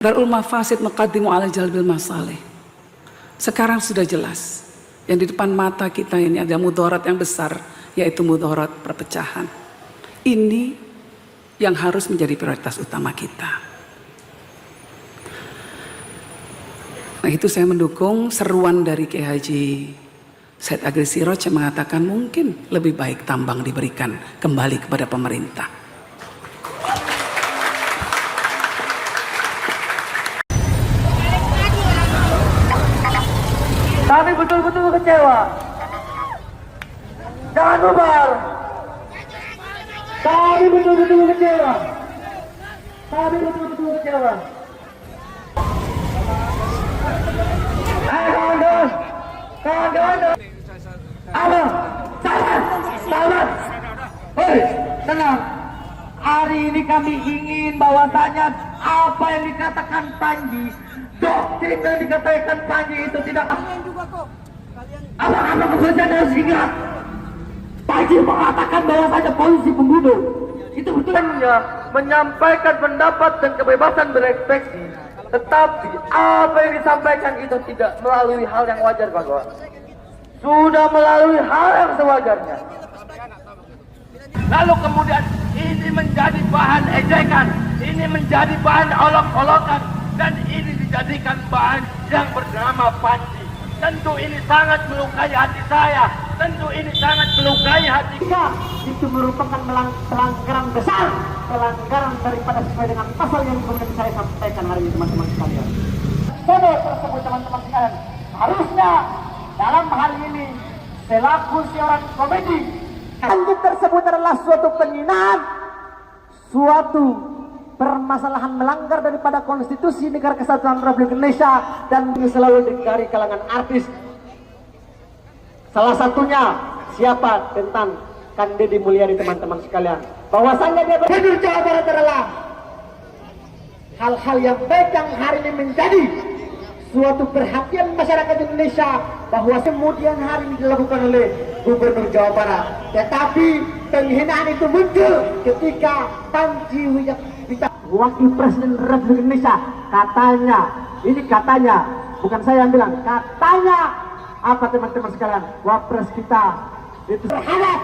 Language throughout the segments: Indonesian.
Darul mafasid muqaddimu ala jalbil masalih. Sekarang sudah jelas, yang di depan mata kita ini ada mudarat yang besar, yaitu mudarat perpecahan. Ini yang harus menjadi prioritas utama kita. Nah, itu saya mendukung seruan dari Kiai Haji Said Agil Siroj yang mengatakan mungkin lebih baik tambang diberikan kembali kepada pemerintah. Kami betul-betul kecewa. Jangan bubar. Kami betul-betul kecewa. Kami betul-betul kecewa. Kawan-kawan. Kawan-kawan. Apa? Salah. Hei, tenang. Hari ini kami ingin bahwasanya apa yang dikatakan Panji, doktrin yang dikatakan Panji itu tidak apa-apa kebencian yang sehingga Panji mengatakan bahwasanya polisi pembunuh. Itu betulnya menyampaikan pendapat dan kebebasan berekspresi, tetapi apa yang disampaikan itu tidak melalui hal yang wajar, Pak Goa. Sudah melalui hal yang sewajarnya. Lalu kemudian ini menjadi bahan ejekan, ini menjadi bahan olok-olokan, dan ini dijadikan bahan yang bernama Panji. Tentu ini sangat melukai hati saya. Tentu ini sangat melukai hati kita. Itu merupakan pelanggaran besar, pelanggaran daripada sesuai dengan pasal yang kemudian saya sampaikan hari ini, teman-teman sekalian. Sodor tersebut, teman-teman sekalian, harusnya dalam hal ini selaku seorang komedi, Panji tersebut adalah suatu penghinaan, suatu permasalahan melanggar daripada konstitusi negara kesatuan Republik Indonesia, dan selalu dari kalangan artis. Salah satunya siapa? Tentang Kang Deddy Mulyadi, teman-teman sekalian. Bahwasannya dia Gubernur Jawa Barat adalah hal-hal yang baik yang hari ini menjadi suatu perhatian masyarakat Indonesia, bahwa kemudian hari ini dilakukan oleh Gubernur Jawa Barat. Tetapi penghinaan itu muncul ketika Panji Wakil Presiden Republik Indonesia katanya, ini katanya, bukan saya yang bilang, katanya apa teman-teman sekalian, Wapres kita itu terhadap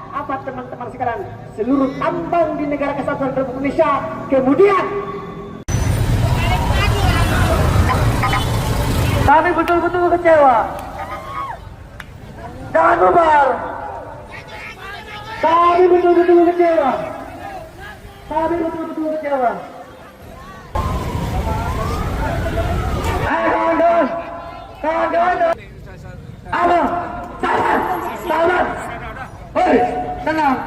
apa teman-teman sekalian, seluruh tambang di negara kesatuan Republik Indonesia. Kemudian kami betul-betul kecewa. Jangan bubar. Kami betul-betul kecewa. Kami betul-betul kecewa. Kawan-kawan. Kawan-kawan. Apa? Salah. Hei, tenang.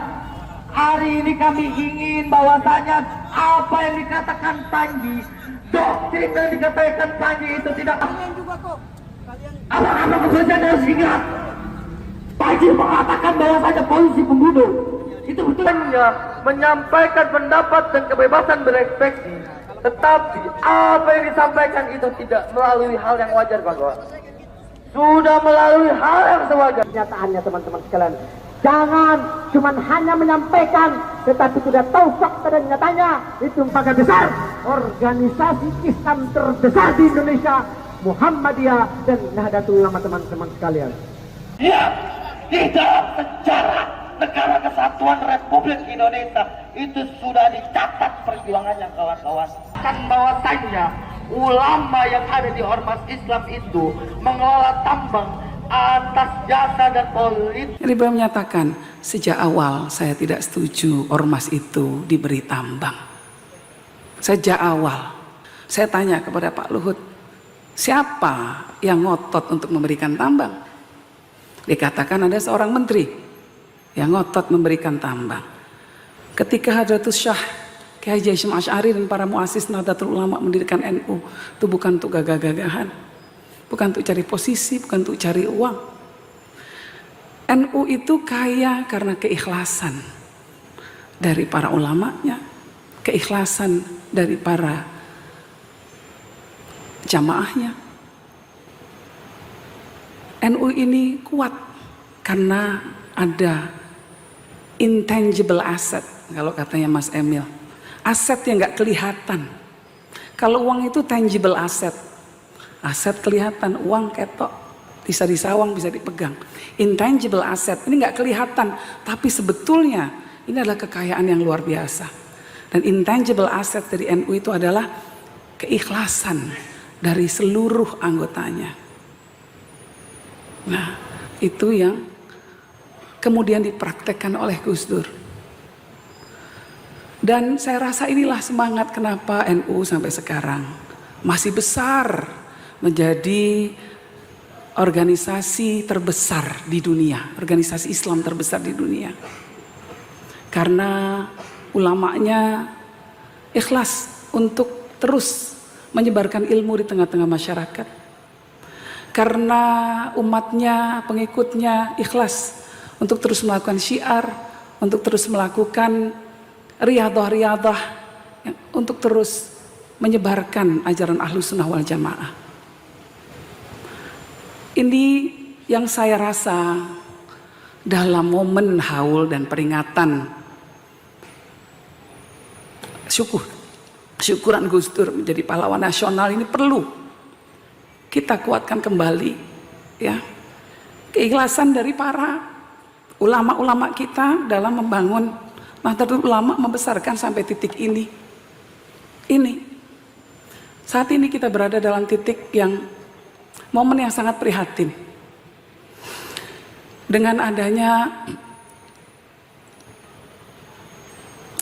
Hari ini kami ingin bahwasanya apa yang dikatakan Panji, doktrin yang dikatakan Panji itu tidak apa-apa kebencian yang sehingga Panji mengatakan bahwasanya polisi pembunuh. Itu betulnya menyampaikan pendapat dan kebebasan berekspresi, tetapi apa yang disampaikan itu tidak melalui hal yang wajar, Pak Goa. Sudah melalui hal yang sewajar. Kenyataannya, teman-teman sekalian, jangan cuma hanya menyampaikan tetapi tidak tahu fakta dan nyatanya. Itu lembaga besar, organisasi Islam terbesar di Indonesia, Muhammadiyah dan Nahdlatul Ulama, teman-teman sekalian. Ya, di dalam sejarah negara kesatuan Republik Indonesia itu sudah dicatat perjuangannya, kawan-kawan. Kan bahwasannya ulama yang ada di Ormas Islam itu mengelola tambang atas jasa dan politik. Jadi beliau menyatakan, sejak awal saya tidak setuju ormas itu diberi tambang. Sejak awal saya tanya kepada Pak Luhut, siapa yang ngotot untuk memberikan tambang? Dikatakan ada seorang menteri yang ngotot memberikan tambang. Ketika Hadratus Syah Kiai Haji Hasyim Asy'ari dan para muassis Nahdlatul Ulama mendirikan NU, itu bukan untuk gagah-gagahan, bukan untuk cari posisi, bukan untuk cari uang. NU itu kaya karena keikhlasan dari para ulamanya, keikhlasan dari para jamaahnya. NU ini kuat karena ada intangible asset, kalau katanya Mas Emil, aset yang nggak kelihatan, Kalau uang itu tangible asset. Aset kelihatan, uang ketok, bisa disawang, bisa dipegang. Intangible asset, ini nggak kelihatan, tapi sebetulnya ini adalah kekayaan yang luar biasa. Dan intangible asset dari NU itu adalah keikhlasan dari seluruh anggotanya. Nah, itu yang kemudian dipraktekkan oleh Gus Dur. Dan saya rasa inilah semangat kenapa NU sampai sekarang masih besar, menjadi organisasi terbesar di dunia, organisasi Islam terbesar di dunia. Karena ulamanya ikhlas untuk terus menyebarkan ilmu di tengah-tengah masyarakat. Karena umatnya, pengikutnya ikhlas untuk terus melakukan syiar, untuk terus melakukan riyadah-riyadah, untuk terus menyebarkan ajaran Ahlus Sunnah wal Jamaah. Ini yang saya rasa dalam momen haul dan peringatan syukuran Gus Dur menjadi pahlawan nasional ini perlu kita kuatkan kembali, ya, keikhlasan dari para ulama-ulama kita dalam membangun Nahdlatul Ulama, membesarkan sampai titik ini. Saat ini kita berada dalam titik yang momen yang sangat prihatin. Dengan adanya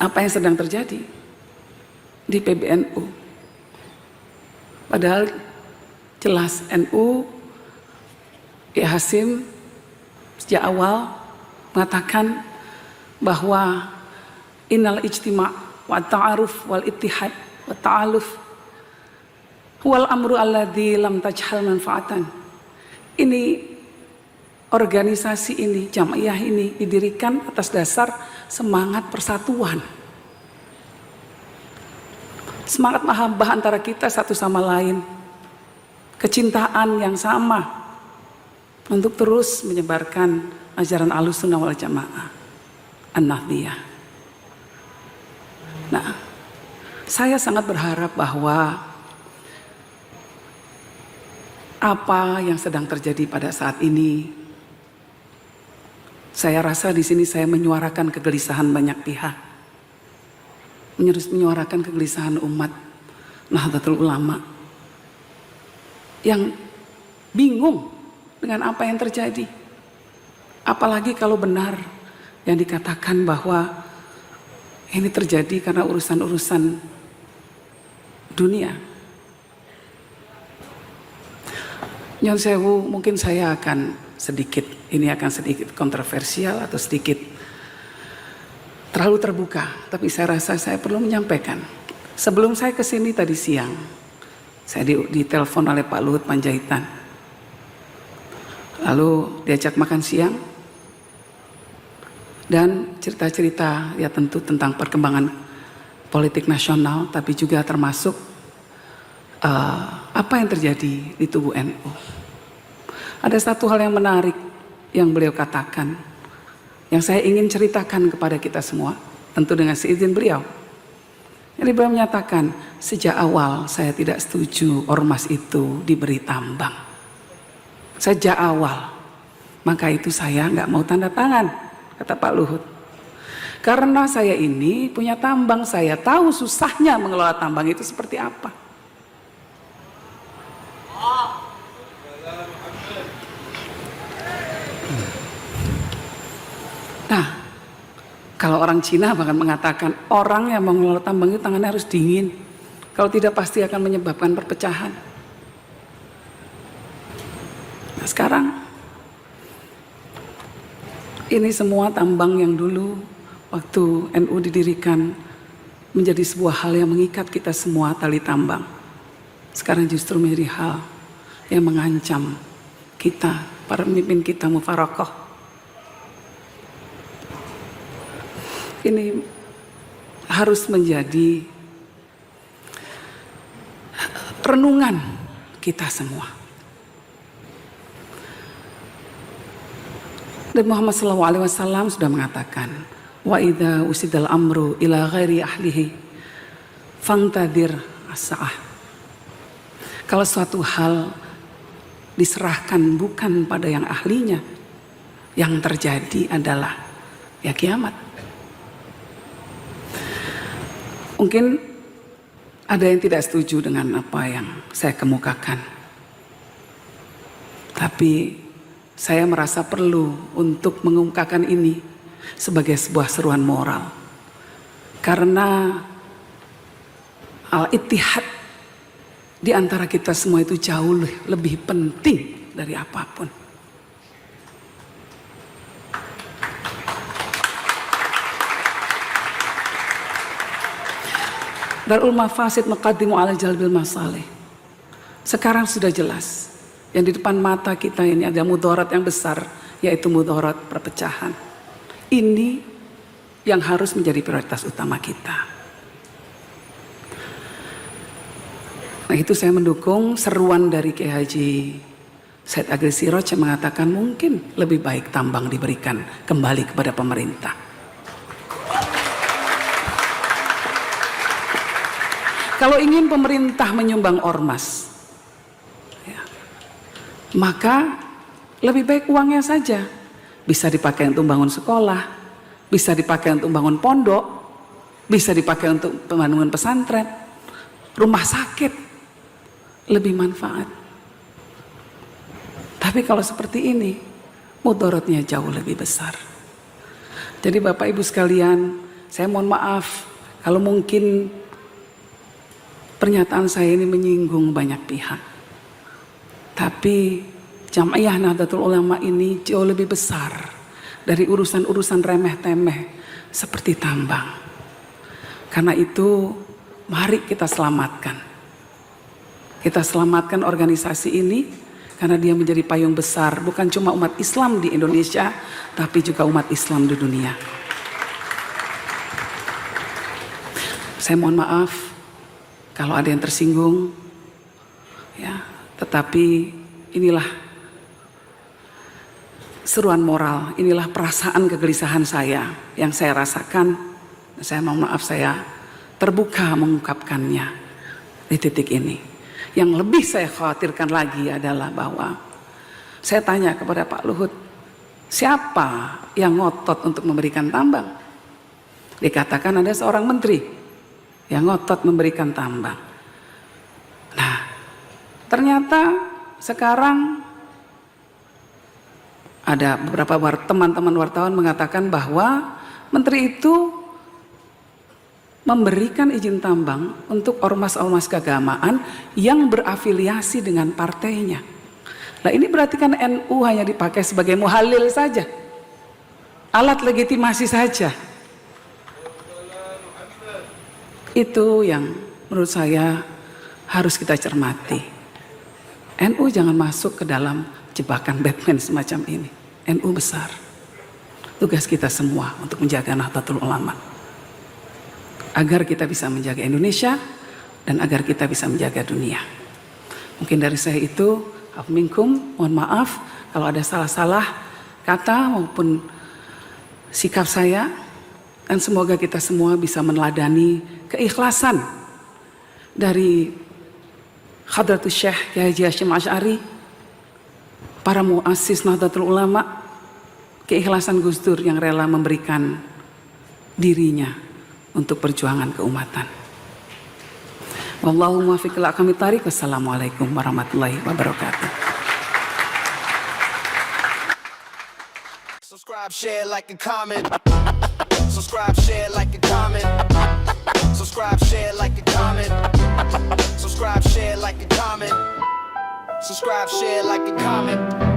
apa yang sedang terjadi di PBNU. Padahal jelas NU, Kiai Hasim sejak awal mengatakan bahwa innal ijtima' wa ta'aruf wal ittihad wa ta'aluf wal amru alladzi lam tajhal manfaatan. Ini organisasi ini, jamaiyah ini didirikan atas dasar semangat persatuan. Semangat mahabbah antara kita satu sama lain. Kecintaan yang sama untuk terus menyebarkan ajaran Ahlus Sunnah wal Jamaah, An-Nahdliyah. Nah, saya sangat berharap bahwa apa yang sedang terjadi pada saat ini, saya rasa di sini saya menyuarakan kegelisahan banyak pihak, menyuarakan kegelisahan umat Nahdlatul Ulama yang bingung dengan apa yang terjadi. Apalagi kalau benar yang dikatakan bahwa ini terjadi karena urusan-urusan dunia. Nyon sewu, mungkin saya akan sedikit kontroversial atau sedikit terlalu terbuka, tapi saya rasa saya perlu menyampaikan. Sebelum saya kesini tadi siang, saya ditelepon oleh Pak Luhut Panjaitan, lalu diajak makan siang dan cerita-cerita ya tentu tentang perkembangan politik nasional, tapi juga termasuk apa yang terjadi di tubuh NU. Ada satu hal yang menarik yang beliau katakan, yang saya ingin ceritakan kepada kita semua, tentu dengan seizin beliau. Jadi beliau menyatakan, sejak awal saya tidak setuju ormas itu diberi tambang. Sejak awal, maka itu saya nggak mau tanda tangan, kata Pak Luhut. Karena saya ini punya tambang, saya tahu susahnya mengelola tambang itu seperti apa. Nah, kalau orang Cina bahkan mengatakan orang yang mengelola tambang itu tangannya harus dingin. Kalau tidak pasti akan menyebabkan perpecahan. Nah sekarang, ini semua tambang yang dulu waktu NU didirikan menjadi sebuah hal yang mengikat kita semua, tali tambang. Sekarang justru menjadi hal yang mengancam kita, para pemimpin kita mufarokoh. Ini harus menjadi renungan kita semua. Dan Muhammad SAW sudah mengatakan, wa idza usidal amru ila ghairi ahlihi fangtadir as-sa'ah. Kalau suatu hal diserahkan bukan pada yang ahlinya, yang terjadi adalah ya kiamat. Mungkin ada yang tidak setuju dengan apa yang saya kemukakan. Tapi saya merasa perlu untuk mengungkapkan ini sebagai sebuah seruan moral. Karena al-ittihad di antara kita semua itu jauh lebih penting dari apapun. Darul mafasid muqaddimu ala jalbil masalih. Sekarang sudah jelas, yang di depan mata kita ini ada mudarat yang besar, yaitu mudarat perpecahan. Ini yang harus menjadi prioritas utama kita. Nah, itu saya mendukung seruan dari Kiai Haji Said Agil Siraj yang mengatakan mungkin lebih baik tambang diberikan kembali kepada pemerintah. Kalau ingin pemerintah menyumbang ormas, ya, maka lebih baik uangnya saja. Bisa dipakai untuk bangun sekolah, bisa dipakai untuk bangun pondok, bisa dipakai untuk pembangunan pesantren, rumah sakit, lebih manfaat. Tapi kalau seperti ini, mudaratnya jauh lebih besar. Jadi Bapak Ibu sekalian, saya mohon maaf kalau mungkin pernyataan saya ini menyinggung banyak pihak. Tapi Jam'iyah Nahdlatul Ulama ini jauh lebih besar dari urusan-urusan remeh-temeh seperti tambang. Karena itu mari kita selamatkan. Kita selamatkan organisasi ini karena dia menjadi payung besar bukan cuma umat Islam di Indonesia, tapi juga umat Islam di dunia. Saya mohon maaf kalau ada yang tersinggung, ya, tetapi inilah seruan moral, inilah perasaan kegelisahan saya yang saya rasakan. Saya mohon maaf, saya terbuka mengungkapkannya di titik ini. Yang lebih saya khawatirkan lagi adalah bahwa saya tanya kepada Pak Luhut, siapa yang ngotot untuk memberikan tambang? Dikatakan ada seorang menteri yang ngotot memberikan tambang. Nah, ternyata sekarang ada beberapa teman-teman wartawan mengatakan bahwa menteri itu memberikan izin tambang untuk ormas-ormas keagamaan yang berafiliasi dengan partainya. Nah, ini berarti kan NU hanya dipakai sebagai muhalil saja, alat legitimasi saja. Itu yang menurut saya harus kita cermati. NU jangan masuk ke dalam jebakan Batman semacam ini. NU besar. Tugas kita semua untuk menjaga Nahdlatul Ulama. Agar kita bisa menjaga Indonesia dan agar kita bisa menjaga dunia. Mungkin dari saya itu, minkum, mohon maaf kalau ada salah-salah kata maupun sikap saya. Dan semoga kita semua bisa meneladani keikhlasan dari Hadratus Syekh Kiai Haji Hasyim Asy'ari, para muassis Nahdlatul Ulama, keikhlasan Gus Dur yang rela memberikan dirinya untuk perjuangan keumatan. Wallahu muwaffiq ila aqwamit thariq. Wassalamualaikum warahmatullahi wabarakatuh. Subscribe, share, like, and comment. Subscribe, share, like, and comment. Subscribe, share, like, and comment. Subscribe, share, like, and comment. Subscribe, share, like, and comment.